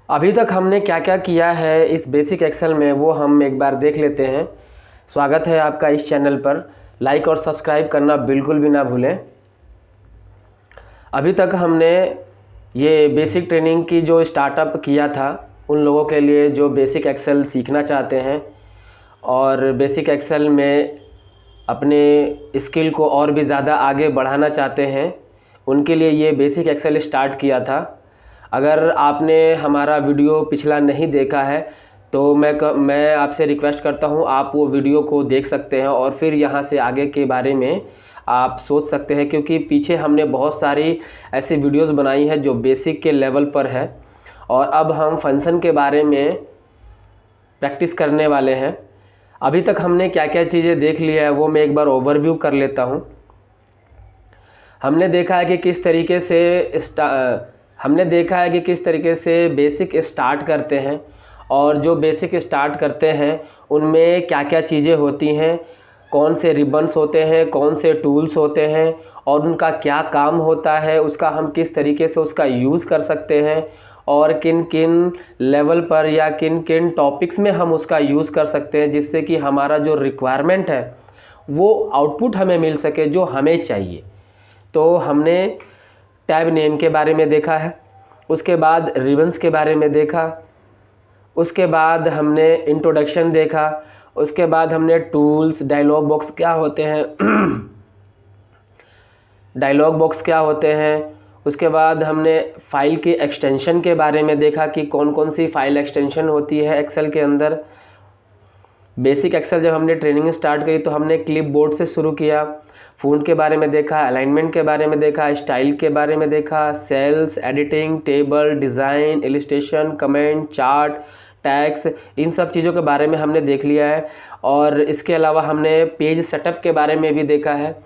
अभी तक हमने क्या क्या किया है इस बेसिक एक्सेल में वो हम एक बार देख लेते हैं। स्वागत है आपका इस चैनल पर। लाइक और सब्सक्राइब करना बिल्कुल भी ना भूलें। अभी तक हमने ये बेसिक ट्रेनिंग की जो स्टार्टअप किया था उन लोगों के लिए जो बेसिक एक्सेल सीखना चाहते हैं और बेसिक एक्सेल में अपने स्किल को और भी ज़्यादा आगे बढ़ाना चाहते हैं, उनके लिए ये बेसिक एक्सेल स्टार्ट किया था। अगर आपने हमारा वीडियो पिछला नहीं देखा है तो मैं आपसे रिक्वेस्ट करता हूँ आप वो वीडियो को देख सकते हैं और फिर यहाँ से आगे के बारे में आप सोच सकते हैं, क्योंकि पीछे हमने बहुत सारी ऐसी वीडियोस बनाई हैं जो बेसिक के लेवल पर है और अब हम फंक्शन के बारे में प्रैक्टिस करने वाले हैं। अभी तक हमने क्या क्या चीज़ें देख लिया है वो मैं एक बार ओवरव्यू कर लेता हूँ। हमने देखा है कि किस तरीके से बेसिक स्टार्ट करते हैं और जो बेसिक स्टार्ट करते हैं उनमें क्या क्या चीज़ें होती हैं, कौन से रिबन्स होते हैं, कौन से टूल्स होते हैं और उनका क्या काम होता है, उसका हम किस तरीके से उसका यूज़ कर सकते हैं और किन किन लेवल पर या किन किन टॉपिक्स में हम उसका यूज़ कर सकते हैं, जिससे कि हमारा जो रिक्वायरमेंट है वो आउटपुट हमें मिल सके जो हमें चाहिए। तो हमने टैब नेम के बारे में देखा है, उसके बाद रिबन्स के बारे में देखा, उसके बाद हमने इंट्रोडक्शन देखा, उसके बाद हमने टूल्स, डायलॉग बॉक्स क्या होते हैं डायलॉग बॉक्स क्या होते हैं, उसके बाद हमने फ़ाइल के एक्सटेंशन के बारे में देखा कि कौन कौन सी फ़ाइल एक्सटेंशन होती है एक्सेल के अंदर। बेसिक एक्सेल जब हमने ट्रेनिंग स्टार्ट करी तो हमने क्लिप बोर्ड से शुरू किया, फ़ॉन्ट के बारे में देखा, अलाइनमेंट के बारे में देखा, स्टाइल के बारे में देखा, cells, editing, table, design, illustration, comment, chart, text, इन सब चीज़ों के बारे में हमने देख लिया है। और इसके अलावा हमने पेज सेटअप के बारे में भी देखा है।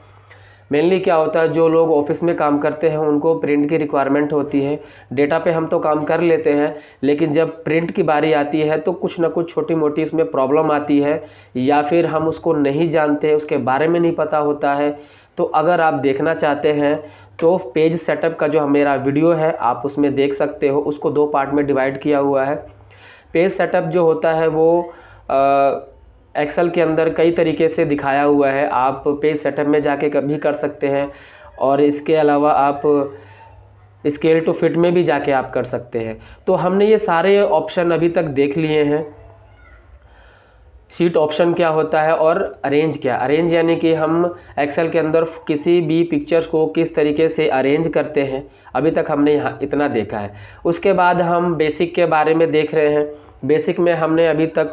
मेनली क्या होता है, जो लोग ऑफिस में काम करते हैं उनको प्रिंट की रिक्वायरमेंट होती है। डेटा पे हम तो काम कर लेते हैं, लेकिन जब प्रिंट की बारी आती है तो कुछ ना कुछ छोटी मोटी उसमें प्रॉब्लम आती है या फिर हम उसको नहीं जानते, उसके बारे में नहीं पता होता है। तो अगर आप देखना चाहते हैं तो पेज सेटअप का जो मेरा वीडियो है आप उसमें देख सकते हो, उसको 2 पार्ट में डिवाइड किया हुआ है। पेज सेटअप जो होता है वो एक्सेल के अंदर कई तरीके से दिखाया हुआ है, आप पेज सेटअप में जाके कभी कर सकते हैं और इसके अलावा आप स्केल टू फिट में भी जाके आप कर सकते हैं। तो हमने ये सारे ऑप्शन अभी तक देख लिए हैं। शीट ऑप्शन क्या होता है और अरेंज अरेंज यानी कि हम एक्सेल के अंदर किसी भी पिक्चर्स को किस तरीके से अरेंज करते हैं, अभी तक हमने यहाँ इतना देखा है। उसके बाद हम बेसिक के बारे में देख रहे हैं। बेसिक में हमने अभी तक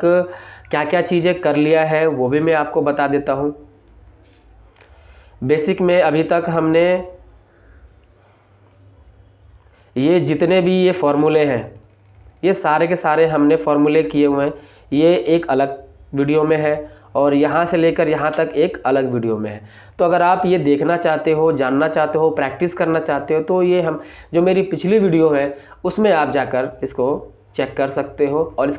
क्या क्या चीज़ें कर लिया है वो भी मैं आपको बता देता हूँ। बेसिक में अभी तक हमने ये जितने भी ये फॉर्मूले हैं ये सारे के सारे हमने फॉर्मूले किए हुए हैं। ये एक अलग वीडियो में है और यहाँ से लेकर यहाँ तक एक अलग वीडियो में है। तो अगर आप ये देखना चाहते हो, जानना चाहते हो, प्रैक्टिस करना चाहते हो तो ये हम जो मेरी पिछली वीडियो है उसमें आप जाकर इसको चेक कर सकते हो और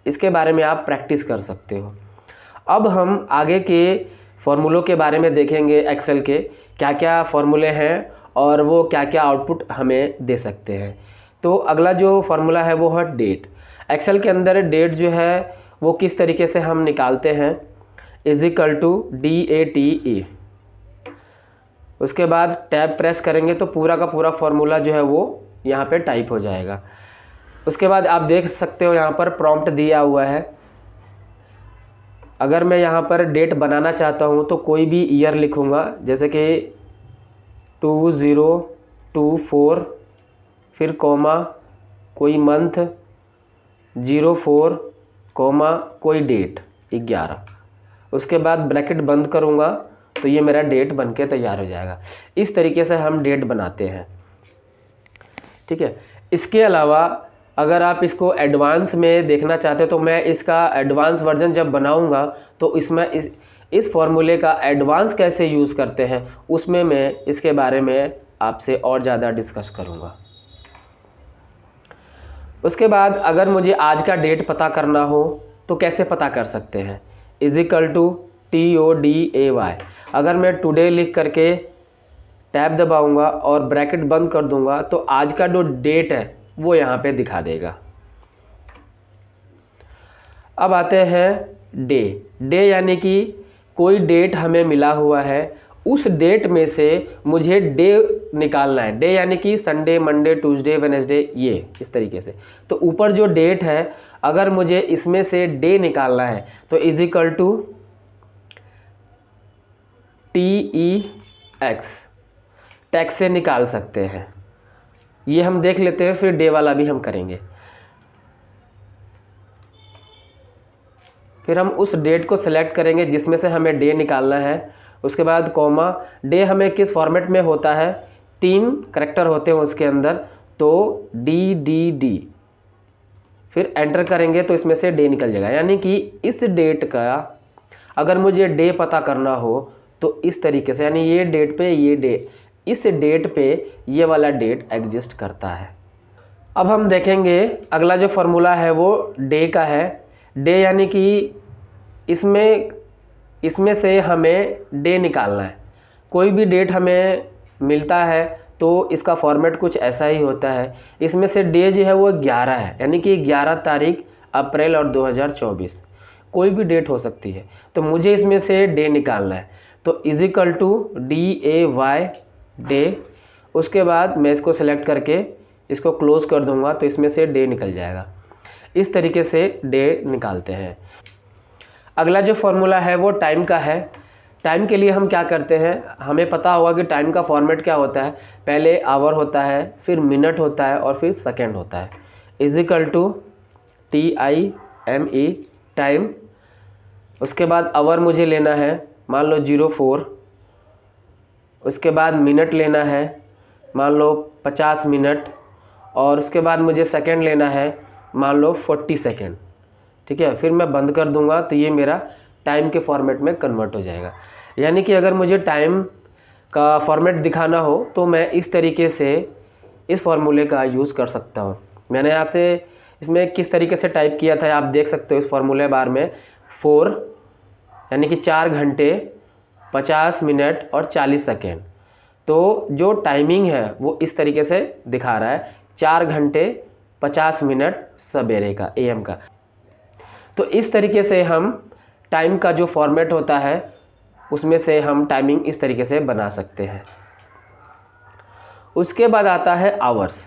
इसके बारे में आप प्रैक्टिस कर सकते हो। अब हम आगे के फॉर्मूलों के बारे में देखेंगे, एक्सेल के क्या क्या फॉर्मूले हैं और वो क्या क्या आउटपुट हमें दे सकते हैं। तो अगला जो फार्मूला है वो है डेट। एक्सेल के अंदर डेट जो है वो किस तरीके से हम निकालते हैं, =DATE। उसके बाद टैब प्रेस करेंगे तो पूरा का पूरा फार्मूला जो है वो यहाँ पे टाइप हो जाएगा। उसके बाद आप देख सकते हो यहाँ पर प्रॉम्प्ट दिया हुआ है। अगर मैं यहाँ पर डेट बनाना चाहता हूँ तो कोई भी ईयर लिखूँगा, जैसे कि 2024, फिर कॉमा कोई मंथ, 04, कॉमा कोई डेट 11। उसके बाद ब्रैकेट बंद करूँगा तो ये मेरा डेट बन के तैयार हो जाएगा। इस तरीके से हम डेट बनाते हैं, ठीक है। इसके अलावा अगर आप इसको एडवांस में देखना चाहते हो तो मैं इसका एडवांस वर्जन जब बनाऊंगा तो इसमें इस फॉर्मूले का एडवांस कैसे यूज़ करते हैं उसमें मैं इसके बारे में आपसे और ज़्यादा डिस्कस करूंगा। उसके बाद अगर मुझे आज का डेट पता करना हो तो कैसे पता कर सकते हैं, =TODAY। अगर मैं टुडे लिख करके टैब दबाऊंगा और ब्रैकेट बंद कर दूंगा तो आज का जो डेट है वो यहाँ पे दिखा देगा। अब आते हैं डे। डे यानी कि कोई डेट हमें मिला हुआ है, उस डेट में से मुझे डे निकालना है। डे यानी कि संडे, मंडे, ट्यूसडे, वेडनेसडे, ये इस तरीके से। तो ऊपर जो डेट है, अगर मुझे इसमें से डे निकालना है तो is equal to TEX, tax से निकाल सकते हैं। ये हम देख लेते हैं, फिर डे वाला भी हम करेंगे। फिर हम उस डेट को सेलेक्ट करेंगे जिसमें से हमें डे निकालना है। उसके बाद कॉमा, डे हमें किस फॉर्मेट में होता है, 3 करैक्टर होते हैं उसके अंदर, तो DDD, फिर एंटर करेंगे तो इसमें से डे निकल जाएगा। यानी कि इस डेट का अगर मुझे डे पता करना हो तो इस तरीके से, यानी ये डेट पे ये डे, इस डेट पे ये वाला डेट एग्जिस्ट करता है। अब हम देखेंगे अगला जो फॉर्मूला है वो डे का है। डे यानी कि इसमें से हमें डे निकालना है। कोई भी डेट हमें मिलता है तो इसका फॉर्मेट कुछ ऐसा ही होता है। इसमें से डे जो है वो 11 है, यानी कि 11 तारीख अप्रैल और 2024, कोई भी डेट हो सकती है। तो मुझे इसमें से डे निकालना है, तो is equal to DAY, day. उसके बाद मैं इसको सेलेक्ट करके इसको क्लोज कर दूंगा तो इसमें से डे निकल जाएगा। इस तरीके से डे निकालते हैं। अगला जो फॉर्मूला है वो टाइम का है। टाइम के लिए हम क्या करते हैं, हमें पता होगा कि टाइम का फॉर्मेट क्या होता है। पहले आवर होता है, फिर मिनट होता है और फिर सेकेंड होता है। Is equal to TIME, time. उसके बाद आवर मुझे लेना है, मान लो 04। उसके बाद मिनट लेना है, मान लो 50 मिनट। और उसके बाद मुझे सेकेंड लेना है, मान लो 40 सेकेंड। ठीक है, फिर मैं बंद कर दूंगा तो ये मेरा टाइम के फॉर्मेट में कन्वर्ट हो जाएगा। यानी कि अगर मुझे टाइम का फॉर्मेट दिखाना हो तो मैं इस तरीके से इस फॉर्मूले का यूज़ कर सकता हूँ। मैंने आपसे इसमें किस तरीके से टाइप किया था आप देख सकते हो इस फॉर्मूले बार में। 4 यानी कि 4 घंटे 50 मिनट और 40 सेकेंड। तो जो टाइमिंग है वो इस तरीके से दिखा रहा है, 4 घंटे 50 मिनट सवेरे का, AM का। तो इस तरीके से हम टाइम का जो फॉर्मेट होता है उसमें से हम टाइमिंग इस तरीके से बना सकते हैं। उसके बाद आता है आवर्स।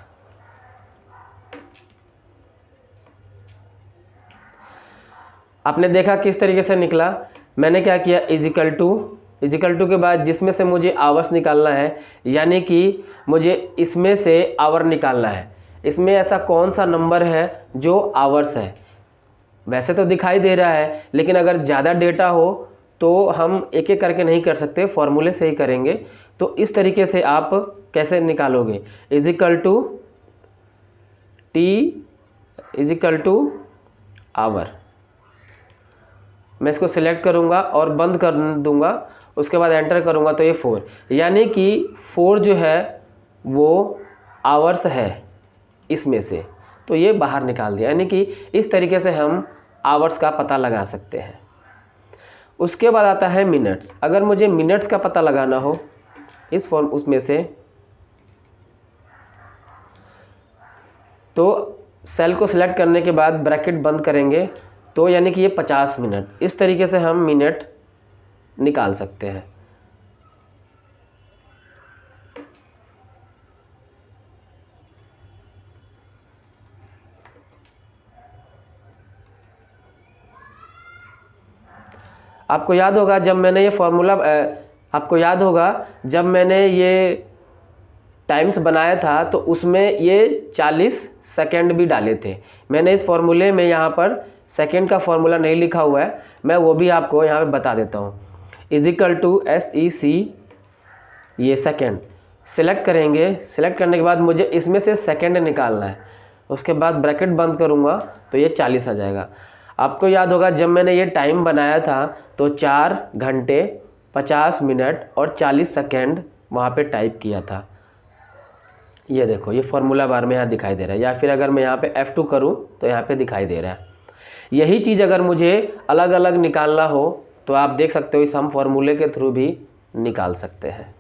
आपने देखा किस तरीके से निकला। मैंने क्या किया, इज इक्वल टू के बाद जिसमें से मुझे आवर्स निकालना है, यानी कि मुझे इसमें से आवर निकालना है। इसमें ऐसा कौन सा नंबर है जो आवर्स है। वैसे तो दिखाई दे रहा है, लेकिन अगर ज़्यादा डेटा हो तो हम एक एक करके नहीं कर सकते, फॉर्मूले से ही करेंगे। तो इस तरीके से आप कैसे निकालोगे, is equal to T is equal to hour. मैं इसको सिलेक्ट करूँगा और बंद कर दूँगा। उसके बाद एंटर करूँगा तो ये 4, यानी कि 4 जो है वो आवर्स है इसमें से, तो ये बाहर निकाल दिया। यानी कि इस तरीके से हम आवर्स का पता लगा सकते हैं। उसके बाद आता है मिनट्स। अगर मुझे मिनट्स का पता लगाना हो उसमें से, तो सेल को सिलेक्ट करने के बाद ब्रैकेट बंद करेंगे तो यानी कि ये 50 मिनट। इस तरीके से हम मिनट निकाल सकते हैं। आपको याद होगा जब मैंने ये फॉर्मूला जब मैंने ये टाइम्स बनाया था तो उसमें ये 40 सेकेंड भी डाले थे। मैंने इस फॉर्मूले में यहाँ पर सेकेंड का फॉर्मूला नहीं लिखा हुआ है, मैं वो भी आपको यहाँ पे बता देता हूँ। इज इक्वल टू SEC, ये सेकेंड सिलेक्ट करेंगे। सिलेक्ट करने के बाद मुझे इसमें से सेकेंड निकालना है। उसके बाद ब्रैकेट बंद करूँगा तो ये 40 आ जाएगा। आपको याद होगा जब मैंने ये टाइम बनाया था तो 4 घंटे 50 मिनट और 40 सेकेंड वहाँ पे टाइप किया था। ये देखो, ये फॉर्मूला बार में यहाँ दिखाई दे रहा है, या फिर अगर मैं यहाँ पे F2 करूँ तो यहाँ पे दिखाई दे रहा है। यही चीज़ अगर मुझे अलग अलग निकालना हो तो आप देख सकते हो इस हम फॉर्मूले के थ्रू भी निकाल सकते हैं।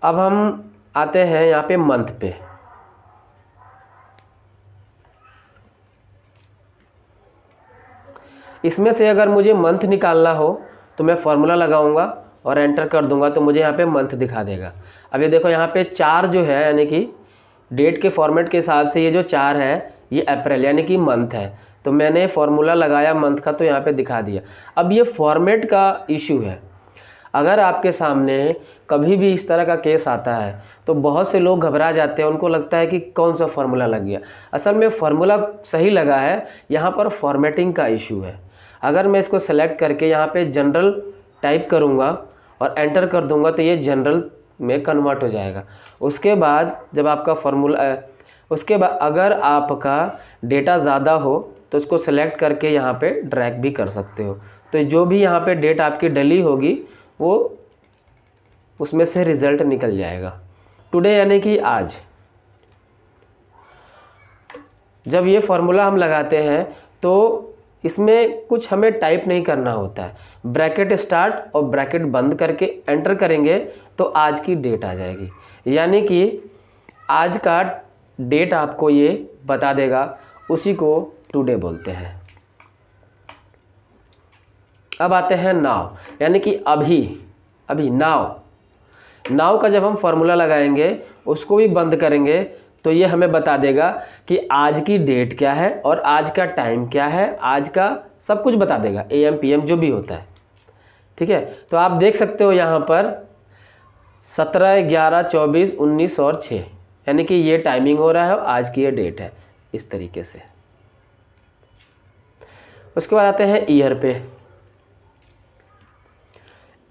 अब हम आते हैं यहाँ पे मंथ पे। इसमें से अगर मुझे मंथ निकालना हो तो मैं फॉर्मूला लगाऊंगा और एंटर कर दूंगा तो मुझे यहाँ पे मंथ दिखा देगा। अब ये देखो यहाँ पे 4 जो है, यानी कि डेट के फॉर्मेट के हिसाब से ये जो 4 है ये अप्रैल यानी कि मंथ है। तो मैंने फॉर्मूला लगाया मंथ का तो यहाँ पे दिखा दिया। अब ये फॉर्मेट का इशू है। अगर आपके सामने कभी भी इस तरह का केस आता है तो बहुत से लोग घबरा जाते हैं, उनको लगता है कि कौन सा फार्मूला लग गया। असल में फार्मूला सही लगा है, यहाँ पर फॉर्मेटिंग का इशू है। अगर मैं इसको सेलेक्ट करके यहाँ पे जनरल टाइप करूँगा और एंटर कर दूँगा तो ये जनरल में कन्वर्ट हो जाएगा। उसके बाद जब आपका फार्मूला उसके बाद अगर आपका डेटा ज़्यादा हो तो उसको सेलेक्ट करके यहाँ पे ड्रैग भी कर सकते हो। तो जो भी यहाँ पे डेट आपकी डली होगी वो उसमें से रिज़ल्ट निकल जाएगा। टुडे यानी कि आज। जब ये फार्मूला हम लगाते हैं तो इसमें कुछ हमें टाइप नहीं करना होता है। ब्रैकेट स्टार्ट और ब्रैकेट बंद करके एंटर करेंगे तो आज की डेट आ जाएगी, यानी कि आज का डेट आपको ये बता देगा, उसी को टुडे बोलते हैं। अब आते हैं नाउ, यानी कि अभी नाउ का जब हम फार्मूला लगाएंगे उसको भी बंद करेंगे तो ये हमें बता देगा कि आज की डेट क्या है और आज का टाइम क्या है, आज का सब कुछ बता देगा, AM PM जो भी होता है। ठीक है, तो आप देख सकते हो यहाँ पर 17, 11, 24, 19 और 6, यानी कि ये टाइमिंग हो रहा है और आज की ये डेट है, इस तरीके से। उसके बाद आते हैं ईयर पे।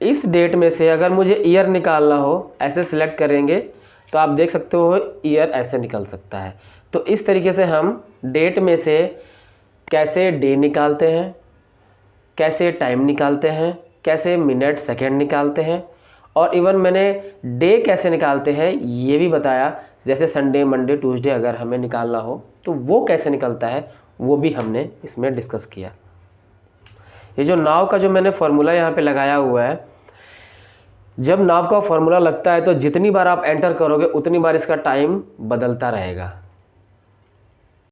इस डेट में से अगर मुझे ईयर निकालना हो, ऐसे सिलेक्ट करेंगे तो आप देख सकते हो ईयर ऐसे निकल सकता है। तो इस तरीके से हम डेट में से कैसे डे निकालते हैं, कैसे टाइम निकालते हैं, कैसे मिनट सेकंड निकालते हैं, और इवन मैंने डे कैसे निकालते हैं ये भी बताया। जैसे संडे, मंडे, ट्यूसडे अगर हमें निकालना हो तो वो कैसे निकलता है वो भी हमने इसमें डिस्कस किया। ये जो नाव का जो मैंने फार्मूला यहाँ पे लगाया हुआ है, जब नाव का फार्मूला लगता है तो जितनी बार आप एंटर करोगे उतनी बार इसका टाइम बदलता रहेगा।